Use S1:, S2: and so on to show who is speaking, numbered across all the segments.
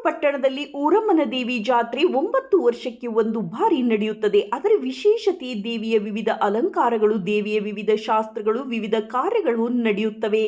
S1: ಪಟ್ಟಣದಲ್ಲಿ ಊರಮ್ಮನ ದೇವಿ ಜಾತ್ರೆ 9 ವರ್ಷಕ್ಕೆ ಒಂದು ಬಾರಿ ನಡೆಯುತ್ತದೆ. ಅದರ ವಿಶೇಷತೆ ದೇವಿಯ ವಿವಿಧ ಅಲಂಕಾರಗಳು, ದೇವಿಯ ವಿವಿಧ ಶಾಸ್ತ್ರಗಳು, ವಿವಿಧ ಕಾರ್ಯಗಳು ನಡೆಯುತ್ತವೆ.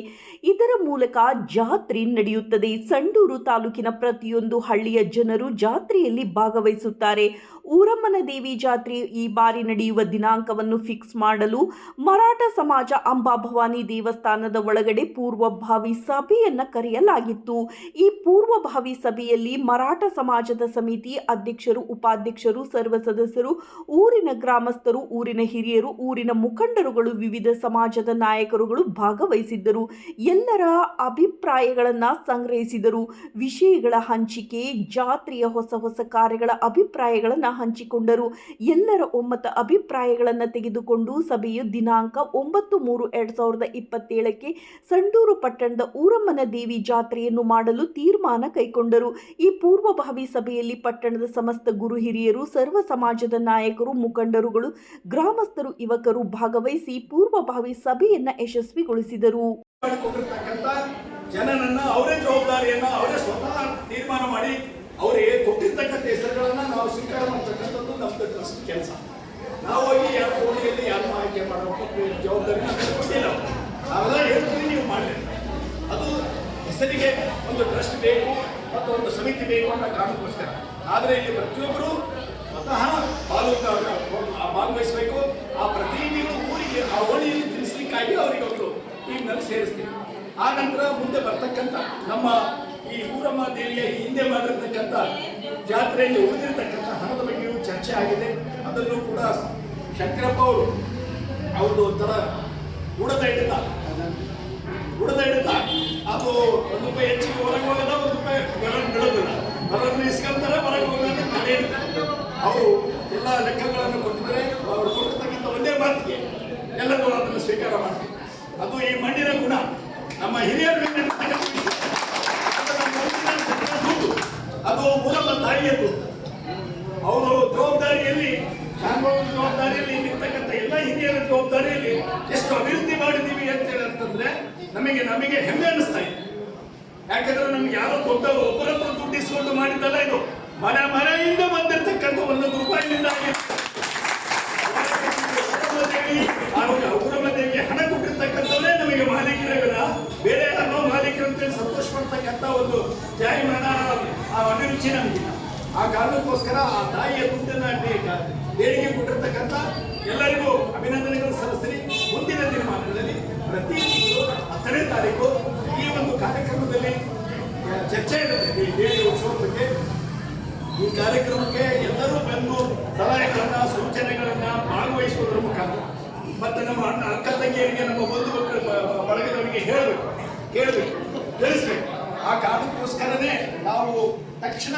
S1: ಇದರ ಮೂಲಕ ಜಾತ್ರೆ ನಡೆಯುತ್ತದೆ. ಸಂಡೂರು ತಾಲೂಕಿನ ಪ್ರತಿಯೊಂದು ಹಳ್ಳಿಯ ಜನರು ಜಾತ್ರೆಯಲ್ಲಿ ಭಾಗವಹಿಸುತ್ತಾರೆ. ಊರಮ್ಮನ ದೇವಿ ಜಾತ್ರೆ ಈ ಬಾರಿ ನಡೆಯುವ ದಿನಾಂಕವನ್ನು ಫಿಕ್ಸ್ ಮಾಡಲು ಮರಾಠ ಸಮಾಜ ಅಂಬಾಭವಾನಿ ದೇವಸ್ಥಾನದ ಒಳಗಡೆ ಪೂರ್ವಭಾವಿ ಸಭೆಯನ್ನು ಕರೆಯಲಾಗಿತ್ತು. ಈ ಪೂರ್ವಭಾವಿ ಸಭೆಯಲ್ಲಿ ಮರಾಠ ಸಮಾಜದ ಸಮಿತಿ ಅಧ್ಯಕ್ಷರು, ಉಪಾಧ್ಯಕ್ಷರು, ಸರ್ವ ಸದಸ್ಯರು, ಊರಿನ ಗ್ರಾಮಸ್ಥರು, ಊರಿನ ಹಿರಿಯರು, ಊರಿನ ಮುಖಂಡರುಗಳು, ವಿವಿಧ ಸಮಾಜದ ನಾಯಕರುಗಳು ಭಾಗವಹಿಸಿದ್ದರು. ಎಲ್ಲರ ಅಭಿಪ್ರಾಯಗಳನ್ನು ಸಂಗ್ರಹಿಸಿದರು. ವಿಷಯಗಳ ಹಂಚಿಕೆ, ಜಾತ್ರೆಯ ಹೊಸ ಹೊಸ ಕಾರ್ಯಗಳ ಅಭಿಪ್ರಾಯಗಳನ್ನು ಹಂಚಿಕೊಂಡರು. ಎಲ್ಲರ ಒಮ್ಮತ ಅಭಿಪ್ರಾಯಗಳನ್ನು ತೆಗೆದುಕೊಂಡು ಸಭೆಯ ದಿನಾಂಕ 9/3/2027ಕ್ಕೆ ಸಂಡೂರು ಪಟ್ಟಣದ ಊರಮ್ಮನ ದೇವಿ ಜಾತ್ರೆಯನ್ನು ಮಾಡಲು ತೀರ್ಮಾನ ಕೈಗೊಂಡರು. ಈ ಪೂರ್ವಭಾವಿ ಸಭೆಯಲ್ಲಿ ಪಟ್ಟಣದ ಸಮಸ್ತ ಗುರು ಹಿರಿಯರು, ಸರ್ವ ಸಮಾಜದ ನಾಯಕರು, ಮುಖಂಡರುಗಳು, ಗ್ರಾಮಸ್ಥರು, ಯುವಕರು ಭಾಗವಹಿಸಿ ಪೂರ್ವಭಾವಿ ಸಭೆಯನ್ನು ಯಶಸ್ವಿಗೊಳಿಸಿದರು.
S2: ಜನನನ್ನ ಅವರೇ ಜವಾಬ್ದಾರಿಯನ್ನ ಅವರೇ ಸ್ವತಃ ತೀರ್ಮಾನ ಮಾಡಿ ಅವರಿಗೆ ಕೊಟ್ಟಿರ್ತಕ್ಕಂಥ ಹೆಸರುಗಳನ್ನ ನಾವು ಸ್ವೀಕಾರ ಮಾಡ್ತಕ್ಕಂಥದ್ದು ನಮ್ದು ಟ್ರಸ್ಟ್ ಕೆಲಸ. ನಾವು ಹೋಗಿ ಯಾರ ಕೋಣೆಯಲ್ಲಿ ಯಾರು ಆಯ್ಕೆ ಮಾಡಬೇಕು ಜವಾಬ್ದಾರಿ ಕೊಟ್ಟಿಲ್ಲ. ನಾವೆಲ್ಲ ಹೇಳ್ತೀವಿ, ನೀವು ಮಾಡಿ. ಅದು ಹೆಸರಿಗೆ ಒಂದು ಟ್ರಸ್ಟ್ ಬೇಕು ಮತ್ತು ಒಂದು ಸಮಿತಿ ಬೇಕು ಅನ್ನೋ ಕಾರಣಕ್ಕೋಸ್ಕರ. ಆದರೆ ಇಲ್ಲಿ ಪ್ರತಿಯೊಬ್ಬರು ಸ್ವತಃ ಭಾಗವಹಿಸಬೇಕು. ಆ ಪ್ರತಿನಿಧಿಗಳು ಊರಿಗೆ ಆ ಓಣಿಯಲ್ಲಿ ತಿಳಿಸ್ಲಿಕ್ಕಾಗಿ ಅವರಿಗೆ ಒಂದು ಟೀಮ್ನಲ್ಲಿ ಸೇರಿಸ್ತೀವಿ. ಆ ನಂತರ ಮುಂದೆ ಬರ್ತಕ್ಕಂಥ ನಮ್ಮ ಈ ಊರಮ್ಮ ದೇವಿಯ ಹಿಂದೆ ಮಾಡಿರ್ತಕ್ಕಂಥ ಜಾತ್ರೆಯಲ್ಲಿ ಉಳಿದಿರ್ತಕ್ಕಂಥ ಹಣದ ಬಗ್ಗೆಯೂ ಚರ್ಚೆ ಆಗಿದೆ. ಅದನ್ನು ಕೂಡ ಶಂಕರಪ್ಪ ಅವ್ರದ್ದು ಒಂಥರ ಉಡದ ಹಿಡಿತ ಅದು ₹1 ಹೆಚ್ಚಿಗೆ ಹೊರಗೆ ಹೋಗೋದ, ₹1 ಬಿಡೋದಿಲ್ಲ. ಹೊರಗೆ ಇಸ್ಕೊಂತಾರೆ, ಹೊರಗೆ ಹೋಗೋದ ನಡೆಯುತ್ತೆ. ಅವರು ಎಲ್ಲ ಲೆಕ್ಕಗಳನ್ನು ಕೊಟ್ಟಿದ್ದಾರೆ. ಅವರು ಕೊಟ್ಟಿರ್ತಕ್ಕಂಥ ಒಂದೇ ಮಾತಿಗೆ ಎಲ್ಲರೂ ಅದನ್ನು ಸ್ವೀಕಾರ ಮಾಡ್ತೀವಿ. ಅದು ಈ ಮಣ್ಣಿನ ಗುಣ. ನಮ್ಮ ಹಿರಿಯರು ಅದು ಊರಮ್ಮ ತಾಯಿಯದು. ಅವರು ಜವಾಬ್ದಾರಿಯಲ್ಲಿ ಇರ್ತಕ್ಕಂಥ ಎಲ್ಲ ಹಿರಿಯರ ಜವಾಬ್ದಾರಿಯಲ್ಲಿ ಎಷ್ಟು ಅಭಿವೃದ್ಧಿ ಮಾಡಿದ್ದೀವಿ ಅಂತೇಳಿ ಅಂತಂದ್ರೆ ನಮಗೆ ಹೆಮ್ಮೆ ಅನಿಸ್ತಾ ಇದೆ. ಯಾಕಂದ್ರೆ ನಮ್ಗೆ ಯಾರೋ ದೊಡ್ಡವರು ಒಬ್ಬರತ್ರ ದುಡ್ಡು ಇಸ್ಕೊಂಡು ಮಾಡಿದ್ದಲ್ಲ. ಇದು ಮನೆಯಿಂದ ಬಂದಿರತಕ್ಕಂಥ ₹1 ಊರಮ್ಮ ದೇವಿಗೆ ಹಣ ಕೊಟ್ಟಿರ್ತಕ್ಕಂಥವರೇ ನಮಗೆ ಮಾಲೀಕರಲ್ಲ, ಬೇರೆ ಯಾರೋ ಮಾಲೀಕರು ಅಂತೇಳಿ ಸಂತೋಷ ಪಡ್ತಕ್ಕಂಥ ಒಂದು ಜಾಯಮಾನ, ಆ ಅಭಿರುಚಿ ನಮಗಿಲ್ಲ. ಆ ಕಾರಣಕ್ಕೋಸ್ಕರ ಆ ತಾಯಿಯ ದುಡ್ಡನ್ನ ದೇಣಿಗೆ ಕೊಟ್ಟಿರ್ತಕ್ಕಂಥ ಎಲ್ಲರಿಗೂ ಅಭಿನಂದನೆಗಳು ಸಲ್ಲಿಸ್ತೀನಿ. ಮುಂದಿನ ದಿನಮಾನಗಳಲ್ಲಿ ಪ್ರತಿ ತಿಂಗಳು 10ನೇ ತಾರೀಕು ಈ ಒಂದು ಕಾರ್ಯಕ್ರಮದಲ್ಲಿ ಚರ್ಚೆ ಇರುತ್ತೆ. ದೇವಿ ಉತ್ಸವದ ಬಗ್ಗೆ ಈ ಕಾರ್ಯಕ್ರಮಕ್ಕೆ ಎಲ್ಲರೂ ಬಂದು ಸಲಹೆಗಳನ್ನ, ಸೂಚನೆಗಳನ್ನ ಭಾಗವಹಿಸುವುದರ ಮುಖಾಂತರ ಮತ್ತೆ ನಮ್ಮ ಅಕ್ಕ ತಂಗಿಯರಿಗೆ, ನಮ್ಮ ಬಂಧು ಬಳಗದವರಿಗೆ ಕೇಳಬೇಕು, ತಿಳಿಸ್ಬೇಕು. ಆ ಕಾರಣಕ್ಕೋಸ್ಕರನೇ ನಾವು ತಕ್ಷಣ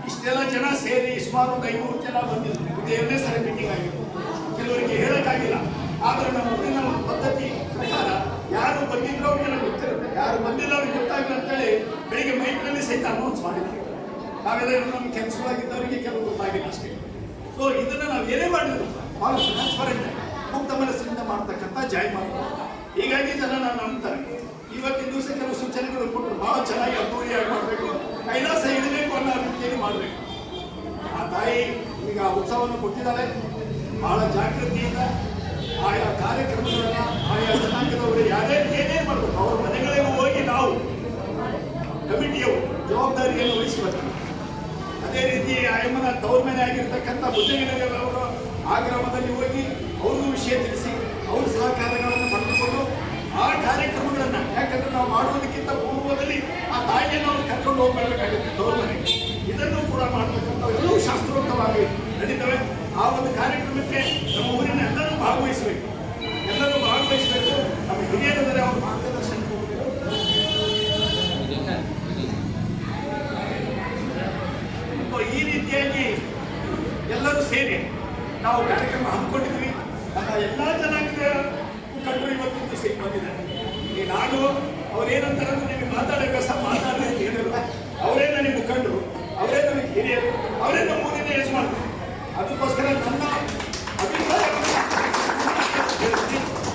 S2: ಇಷ್ಟೆಲ್ಲ ಜನ ಸೇರಿ ಸುಮಾರು 500 ಜನ ಬಂದಿದ್ರು. ಇದು 2ನೇ ಸರಿ ಮೀಟಿಂಗ್ ಆಗಿತ್ತು. ಕೆಲವರಿಗೆ ಹೇಳಕ್ಕಾಗಿಲ್ಲ. ಆದ್ರೆ ನಮ್ಮ ಊರಿನ ಒಂದು ಪದ್ಧತಿ ಪ್ರಕಾರ ಯಾರು ಬಂದಿದ್ರು ಅವ್ರಿಗೆಲ್ಲ ಗೊತ್ತಿರುತ್ತೆ, ಯಾರು ಬಂದಿಲ್ಲ ಅವ್ರಿಗೆ ಗೊತ್ತಾಗಿಲ್ಲ ಅಂತೇಳಿ ಬೆಳಿಗ್ಗೆ ಮೈಕ್ನಲ್ಲಿ ಸಹಿತ ಅನೌನ್ಸ್ ಮಾಡಿದ್ರು. ನಾವೆಲ್ಲ ನಮ್ಮ ಕೆಲಸವಾಗಿದ್ದವರಿಗೆ ಕೆಲವು ಗೊತ್ತಾಗಿಲ್ಲ ಅಷ್ಟೇ. ಸೊ ಇದನ್ನ ನಾವು ಏನೇ ಮಾಡಿದ್ರು ಬಹಳ ಟ್ರಾನ್ಸ್ಪರೆಂಟ್ ಮುಕ್ತ ಮನಸ್ಸಿನಿಂದ ಮಾಡ್ತಕ್ಕಂಥ ಜಾಯಮಾನ. ಹೀಗಾಗಿ ಜನ ನಂಬ್ತಾರೆ. ಇವತ್ತಿನ ದಿವಸ ಕೆಲವು ಸೂಚನೆಗಳು ಕೊಟ್ಟರು, ಬಹಳ ಚೆನ್ನಾಗಿ ಅದ್ದೂರಿಯಾಗಿ ಮಾಡಬೇಕು, ಕೈಲಾಸ ಇಡಬೇಕು ಅನ್ನೋ ರೀತಿಯಲ್ಲಿ ಮಾಡಬೇಕು. ಆ ತಾಯಿ ಈಗ ಉತ್ಸವವನ್ನು ಕೊಟ್ಟಿದ್ದಾಳೆ. ಬಹಳ ಜಾಗೃತಿಯಿಂದ ಆಯಾ ಕಾರ್ಯಕ್ರಮಗಳನ್ನ ಆಯಾ ಜನಾಂಗದವರು ಏನೇನು ಮಾಡಬೇಕು ಅವ್ರ ಮನೆಗಳಿಗೂ ಹೋಗಿ ನಾವು ಕಮಿಟಿಯವರು ಜವಾಬ್ದಾರಿಯನ್ನು ವಹಿಸಬೇಕು. ಅದೇ ರೀತಿ ಆಯಮ್ಮನ ತವ್ರ ಮನೆ ಆಗಿರ್ತಕ್ಕಂಥ ಬುದ್ಧಗಿರಿಯವರ ಆ ಗ್ರಾಮದಲ್ಲಿ ಹೋಗಿ ಅವ್ರಿಗೂ ವಿಷಯ ತಿಳಿಸಿ ಅವ್ರ ಸಹಕಾರಗಳನ್ನು ಪಡೆದುಕೊಂಡು ಆ ಕಾರ್ಯಕ್ರಮಗಳನ್ನು, ಯಾಕಂದ್ರೆ ನಾವು ಮಾಡುವುದಕ್ಕಿಂತ ಪೂರ್ವದಲ್ಲಿ ಆ ತಾಯಿಯನ್ನು ಅವ್ರು ಕರ್ಕೊಂಡು ಹೋಗ್ಬರ್ಬೇಕಾಗುತ್ತೆ ತವ್ರ ಮನೆಗೆ. ಇದನ್ನು ಕೂಡ ಮಾಡತಕ್ಕಂಥ ಎಲ್ಲವೂ ಶಾಸ್ತ್ರೋಕ್ತವಾಗಿ ನಡೀತವೆ. ಆ ಒಂದು ಕಾರ್ಯಕ್ರಮಕ್ಕೆ ನಮ್ಮ ಊರಿನ ಎಲ್ಲರೂ ಭಾಗವಹಿಸಬೇಕು. ನಮ್ಮ ಹಿರಿಯರಿದ್ದಾರೆ, ಅವ್ರ ಮಾರ್ಗದರ್ಶನ ಈ ರೀತಿಯಾಗಿ ಎಲ್ಲರೂ ಸೇರಿ ನಾವು ಕಾರ್ಯಕ್ರಮ ಹಮ್ಮಿಕೊಂಡಿದ್ವಿ. ನಮ್ಮ ಎಲ್ಲ ಜನಾಂಗದ ಮುಖಂಡರು ಇವತ್ತಿನ ದಿವಸ ಬಂದಿದ್ದಾರೆ. ಈ ನಾನು ಅವ್ರೇನಂತಾರೆ ನಿಮಗೆ ಮಾತಾಡೋಕೆ ಹೇಳಿದ್ರು. ಅವರೇ ನನಗೆ ಮುಖಂಡರು, ಅವರೇ ನನಗೆ ಹಿರಿಯರು, ಅವರೇ ನಮ್ಮ ಊರಿನ ಯಜಮಾನರು. ಅದಕ್ಕೋಸ್ಕರ ನನ್ನ ಅಭಿಪ್ರಾಯ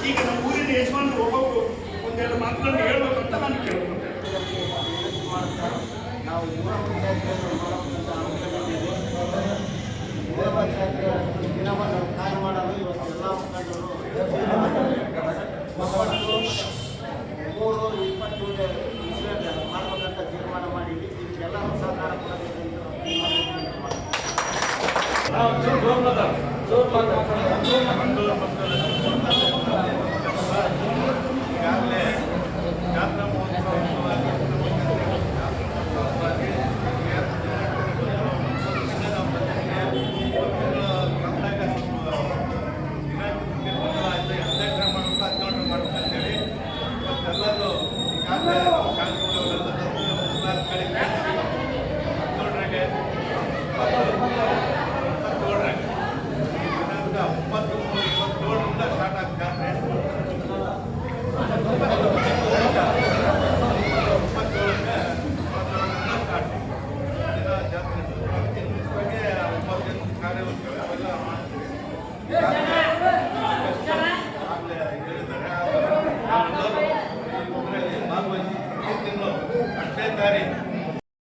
S2: ಈಗ ನಮ್ಮ ಊರಿನ ಯಜಮಾನರು ಒಬ್ಬೊಬ್ಬರು ಒಂದೆರಡು ಮಾತುಗಳನ್ನು ಹೇಳ್ಬೇಕು ಅಂತ ನಾನು ಕೇಳ್ಕೊಂಡೆ.
S3: ನಾವು ಊರ ಪಂಚಾಯತಿಯನ್ನು ಮಾಡಬೇಕಂತ ಅಂದ್ಕೊಂಡಿದ್ದೀವಿ. ಊರ ಪಂಚಾಯತಿಯ ದಿನವನ್ನು ಕಾಯ್ದು ಮಾಡಲು ಇವತ್ತು ಎಲ್ಲ ಮುಖಂಡರು 3/20 ಇಸ್ವಿಯಲ್ಲಿ ಮಾಡಬೇಕಂತ ತೀರ್ಮಾನ ಮಾಡಿದ್ವಿ. ಇದಕ್ಕೆಲ್ಲ ಸಹಕಾರ ಕೊಡಬೇಕೆಂದು
S4: ಈಗಾಗಲೇ ಜಾತ್ರಾ ಮಹೋತ್ಸವ ಎಲ್ಲರೂ ಈಗಾಗಲೇ ಸ್ಟಾರ್ಟ್ ಆಗ್ತಾರೆ. 27ಕ್ಕೆ ಸ್ಟಾರ್ಟ್ ಜಾತ್ರೆ ಬಗ್ಗೆ 9 ಕಾರ್ಯವೈಖರಿ ಅವೆಲ್ಲ ಮಾಡ್ತೀವಿ.